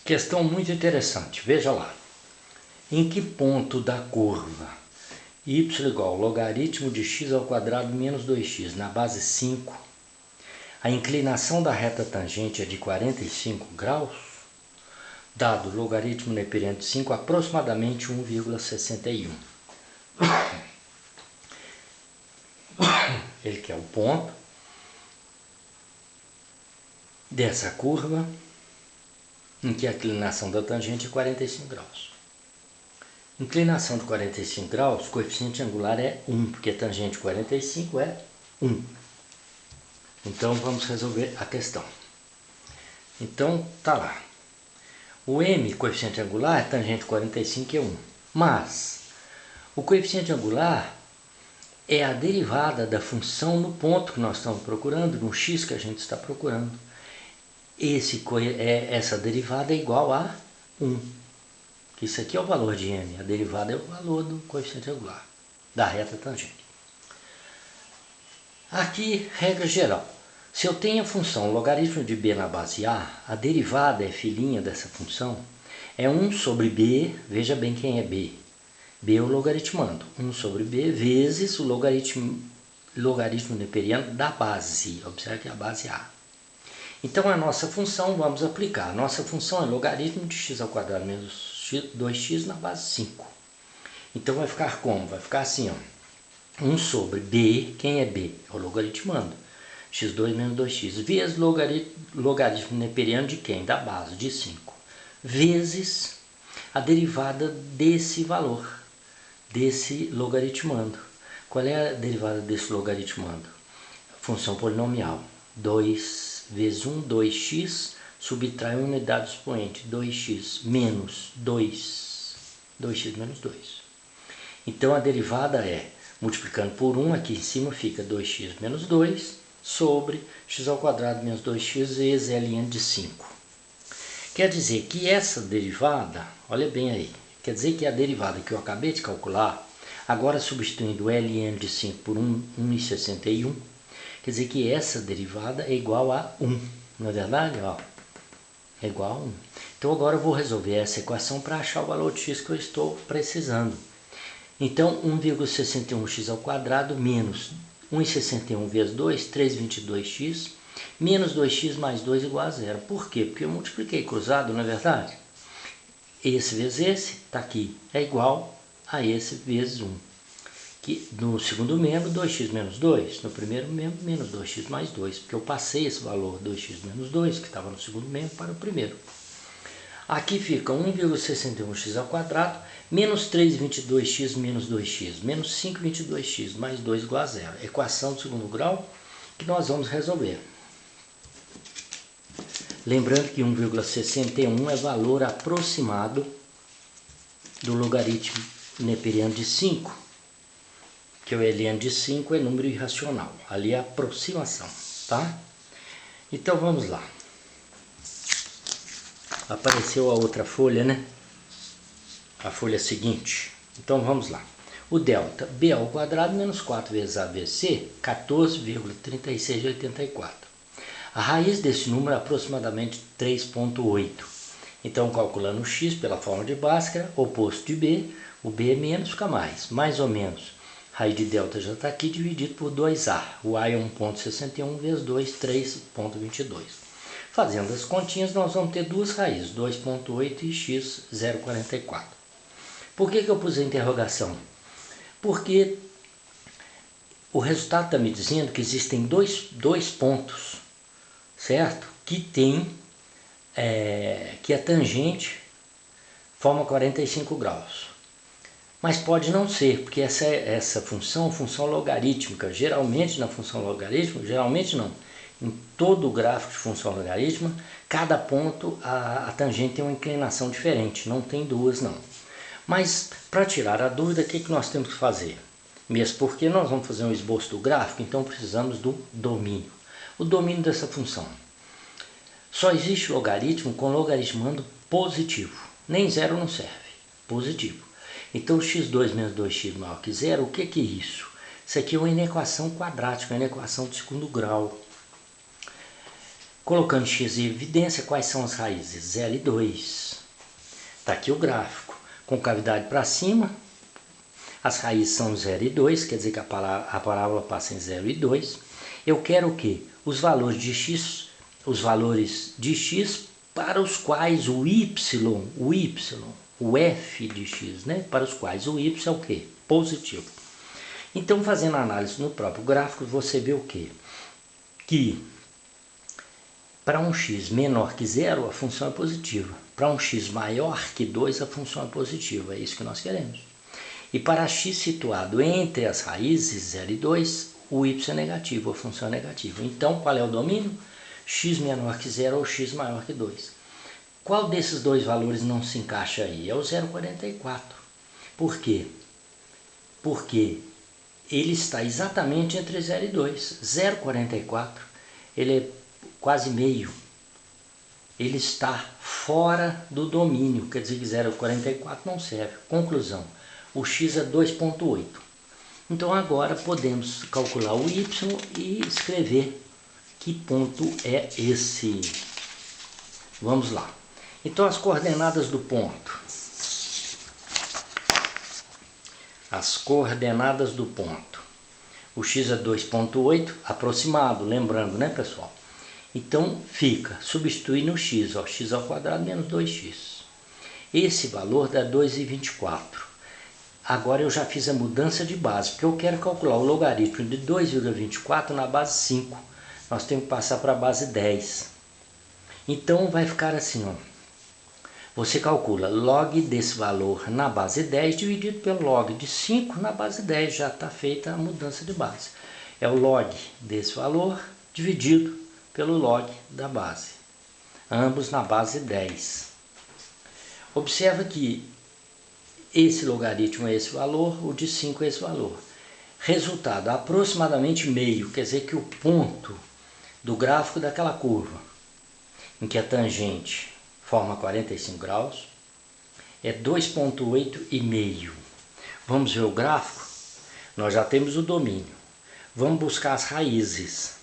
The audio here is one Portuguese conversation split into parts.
Questão muito interessante, veja lá. Em que ponto da curva y igual ao logaritmo de x ao quadrado menos 2x na base 5, a inclinação da reta tangente é de 45 graus, dado o logaritmo neperiano de 5 aproximadamente 1,61. Ele quer o ponto dessa curva em que a inclinação da tangente é 45 graus. Inclinação de 45 graus, coeficiente angular é 1, porque a tangente de 45 é 1. Então vamos resolver a questão. Então tá lá. O m, coeficiente angular, a tangente de 45 é 1. Mas o coeficiente angular é a derivada da função no ponto que nós estamos procurando, no x que a gente está procurando. Essa derivada é igual a 1. Isso aqui é o valor de m, a derivada é o valor do coeficiente angular, da reta tangente. Aqui, regra geral. Se eu tenho a função logaritmo de b na base a derivada é filhinha dessa função, é 1 sobre b, veja bem quem é b. B é o logaritmando, 1 sobre b vezes o logaritmo neperiano da base. Observe que é a base a. Então a nossa função, vamos aplicar. A nossa função é logaritmo de x ao quadrado menos 2x na base 5. Então vai ficar como? Vai ficar assim, ó. 1 sobre b, quem é b? É o logaritmando. x2 menos 2x, vezes logaritmo neperiano de quem? Da base, de 5. Vezes a derivada desse valor, desse logaritmando. Qual é a derivada desse logaritmando? Função polinomial. 2 vezes 1, 2x, subtrai a unidade do expoente, 2x menos 2, 2x menos 2. Então a derivada é, multiplicando por 1, aqui em cima fica 2x menos 2, sobre x ao quadrado menos 2x vezes ln de 5. Quer dizer que essa derivada, olha bem aí, quer dizer que a derivada que eu acabei de calcular, agora substituindo ln de 5 por 1,61, quer dizer que essa derivada é igual a 1, não é verdade? Ó, é igual a 1. Então agora eu vou resolver essa equação para achar o valor de x que eu estou precisando. Então 1,61x ao quadrado menos 1,61 vezes 2, 3,22x, menos 2x mais 2 igual a 0. Por quê? Porque eu multipliquei cruzado, não é verdade? Esse vezes esse, está aqui, é igual a esse vezes 1. Que no segundo membro, 2x menos 2. No primeiro membro, menos 2x mais 2. Porque eu passei esse valor 2x menos 2, que estava no segundo membro, para o primeiro. Aqui fica 1,61x ao quadrado, menos 3,22x menos 2x, menos 5,22x mais 2 igual a 0. Equação do segundo grau que nós vamos resolver. Lembrando que 1,61 é valor aproximado do logaritmo neperiano de 5, que o ln de 5 é número irracional. Ali é a aproximação, tá? Então vamos lá. Apareceu a outra folha, né? A folha seguinte. Então vamos lá. O delta, b ao quadrado menos 4 vezes a vezes c, 14,3684. A raiz desse número é aproximadamente 3,8. Então, calculando o x pela forma de Bhaskara, oposto de b, o b é menos, fica mais ou menos. Raiz de delta já está aqui, dividido por 2a. O a é 1,61 vezes 2, 3,22. Fazendo as continhas, nós vamos ter duas raízes, 2,8 e x, 0,44. Por que eu pus a interrogação? Porque o resultado está me dizendo que existem dois pontos, certo? Que que a tangente forma 45 graus. Mas pode não ser, porque essa função logarítmica, geralmente na função logarítmica, geralmente não, em todo o gráfico de função logarítmica, cada ponto a tangente tem uma inclinação diferente, não tem duas não. Mas para tirar a dúvida, o que nós temos que fazer? Mesmo porque nós vamos fazer um esboço do gráfico, então precisamos do domínio. O domínio dessa função. Só existe logaritmo com logaritmando positivo, nem zero não serve, positivo. Então x2 menos 2x maior que zero, o que é isso? Isso aqui é uma inequação quadrática, uma inequação de segundo grau. Colocando x em evidência, quais são as raízes? 0 e 2. Está aqui o gráfico. Com cavidade para cima, as raízes são 0 e 2, quer dizer que a parábola passa em 0 e 2. Eu quero o quê? Os valores de x para os quais o f de x, né? Para os quais o y é o quê? Positivo. Então, fazendo análise no próprio gráfico, você vê o quê? Que para um x menor que 0, a função é positiva. Para um x maior que 2, a função é positiva. É isso que nós queremos. E para x situado entre as raízes 0 e 2, o y é negativo, a função é negativa. Então, qual é o domínio? X menor que 0 ou x maior que 2. Qual desses dois valores não se encaixa aí? É o 0,44. Por quê? Porque ele está exatamente entre 0 e 2. 0,44, ele é quase meio. Ele está fora do domínio, quer dizer que 0,44 não serve. Conclusão, o x é 2,8. Então agora podemos calcular o y e escrever que ponto é esse. Vamos lá. Então as coordenadas do ponto. As coordenadas do ponto. O x é 2,8, aproximado, lembrando, né, pessoal? Então fica, substituir no x, ó, x ao quadrado menos 2x. Esse valor dá 2,24. Agora eu já fiz a mudança de base, porque eu quero calcular o logaritmo de 2,24 na base 5. Nós temos que passar para a base 10. Então vai ficar assim, ó. Você calcula log desse valor na base 10 dividido pelo log de 5 na base 10. Já está feita a mudança de base. É o log desse valor dividido pelo log da base. Ambos na base 10. Observa que esse logaritmo é esse valor, o de 5 é esse valor. Resultado, aproximadamente meio, quer dizer que o ponto do gráfico daquela curva, em que a tangente forma 45 graus, é 2,8 e meio. Vamos ver o gráfico? Nós já temos o domínio. Vamos buscar as raízes.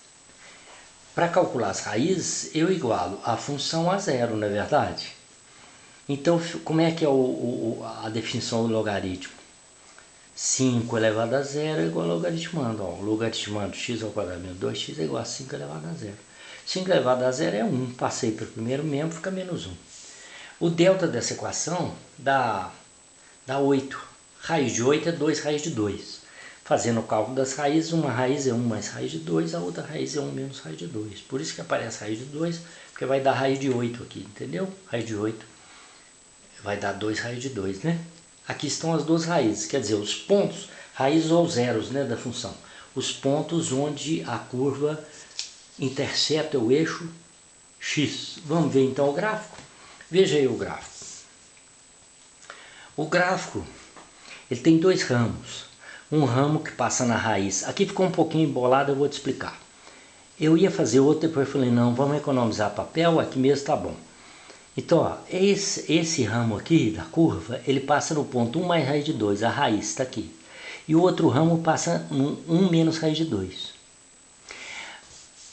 Para calcular as raízes, eu igualo a função a zero, não é verdade? Então, como é que é a definição do logaritmo? 5 elevado a zero é igual a logaritmando. Ó, logaritmando x ao quadrado menos 2x é igual a 5 elevado a zero. 5 elevado a zero é 1. Passei para o primeiro membro, fica menos 1. O delta dessa equação dá 8. Raiz de 8 é 2 raiz de 2. Fazendo o cálculo das raízes, uma raiz é 1 mais raiz de 2, a outra raiz é 1 menos raiz de 2. Por isso que aparece raiz de 2, porque vai dar raiz de 8 aqui, entendeu? Raiz de 8 vai dar 2 raiz de 2, né? Aqui estão as duas raízes, quer dizer, os pontos, raízes ou zeros, né, da função. Os pontos onde a curva intercepta o eixo x. Vamos ver então o gráfico? Veja aí o gráfico. O gráfico, ele tem dois ramos. Um ramo que passa na raiz. Aqui ficou um pouquinho embolado, eu vou te explicar. Eu ia fazer outro, depois eu falei, não, vamos economizar papel, aqui mesmo tá bom. Então, ó, esse ramo aqui da curva, ele passa no ponto 1 mais raiz de 2, a raiz está aqui. E o outro ramo passa no 1 menos raiz de 2.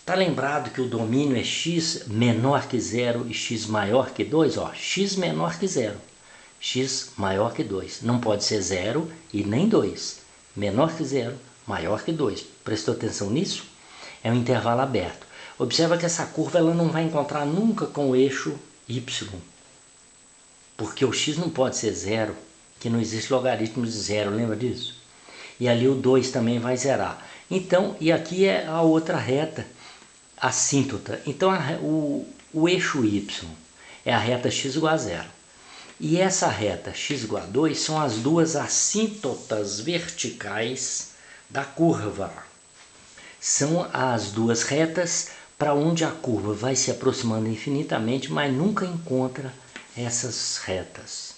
Tá lembrado que o domínio é x menor que 0 e x maior que 2? Ó, x menor que 0, x maior que 2. Não pode ser 0 e nem 2. Menor que 0, maior que 2. Prestou atenção nisso? É um intervalo aberto. Observa que essa curva ela não vai encontrar nunca com o eixo y, porque o x não pode ser 0, que não existe logaritmo de 0, lembra disso? E ali o 2 também vai zerar. Então, e aqui é a outra reta, assíntota. Então o eixo y é a reta x igual a 0. E essa reta x igual a 2 são as duas assíntotas verticais da curva. São as duas retas para onde a curva vai se aproximando infinitamente, mas nunca encontra essas retas.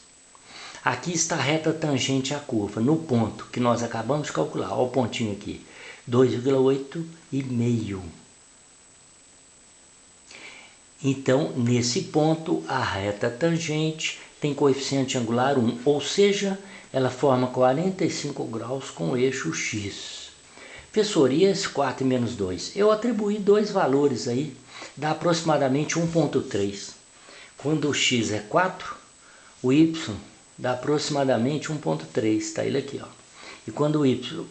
Aqui está a reta tangente à curva, no ponto que nós acabamos de calcular. Olha o pontinho aqui, 2,8 e meio. Então, nesse ponto, a reta tangente tem coeficiente angular 1, ou seja, ela forma 45 graus com o eixo x. Professor, e esse 4 e menos 2? Eu atribuí dois valores aí, dá aproximadamente 1,3. Quando o x é 4, o y dá aproximadamente 1,3, está ele aqui, ó. E quando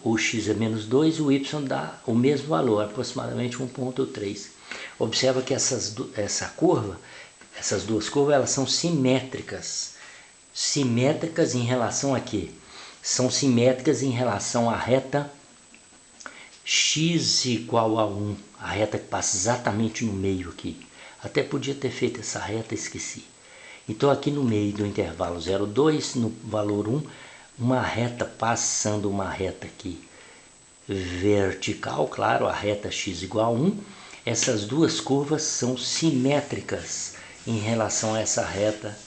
o x é menos 2, o y dá o mesmo valor, aproximadamente 1,3. Observa que essas duas curvas, elas são simétricas. Simétricas em relação a quê? São simétricas em relação à reta x igual a 1, a reta que passa exatamente no meio aqui. Até podia ter feito essa reta, esqueci. Então aqui no meio do intervalo 0,2, no valor 1, uma reta passando uma reta aqui vertical, claro, a reta x igual a 1. Essas duas curvas são simétricas em relação a essa reta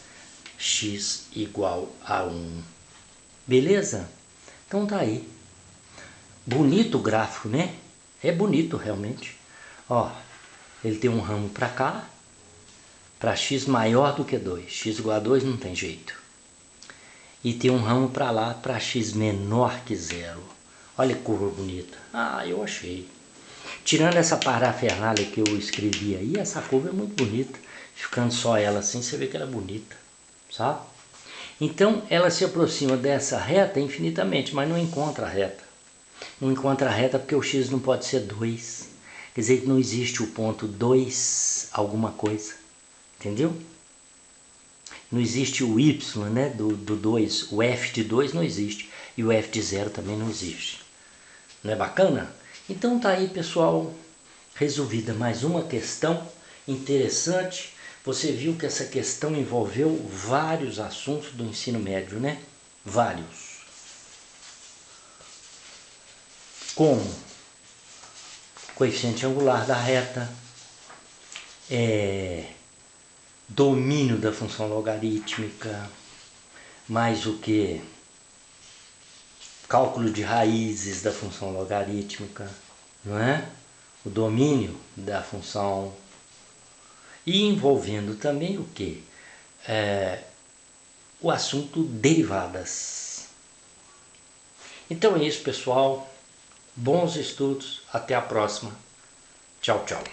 x igual a 1. Beleza? Então tá aí. Bonito o gráfico, né? É bonito realmente. Ó, ele tem um ramo para cá, para x maior do que 2. X igual a 2 não tem jeito. E tem um ramo para lá, para x menor que 0. Olha que curva bonita. Ah, eu achei. Tirando essa parafernália que eu escrevi aí, essa curva é muito bonita. Ficando só ela assim, você vê que ela é bonita, sabe? Então, ela se aproxima dessa reta infinitamente, mas não encontra a reta. Não encontra a reta porque o x não pode ser 2. Quer dizer que não existe o ponto 2 alguma coisa. Entendeu? Não existe o y, né, do 2. O f de 2 não existe. E o f de 0 também não existe. Não é bacana? Então tá aí, pessoal, resolvida mais uma questão interessante. Você viu que essa questão envolveu vários assuntos do ensino médio, né? Vários. Como coeficiente angular da reta, domínio da função logarítmica, mais o que? Cálculo de raízes da função logarítmica, não é? O domínio da função, e envolvendo também o que? O assunto derivadas. Então é isso, pessoal. Bons estudos. Até a próxima. Tchau, tchau.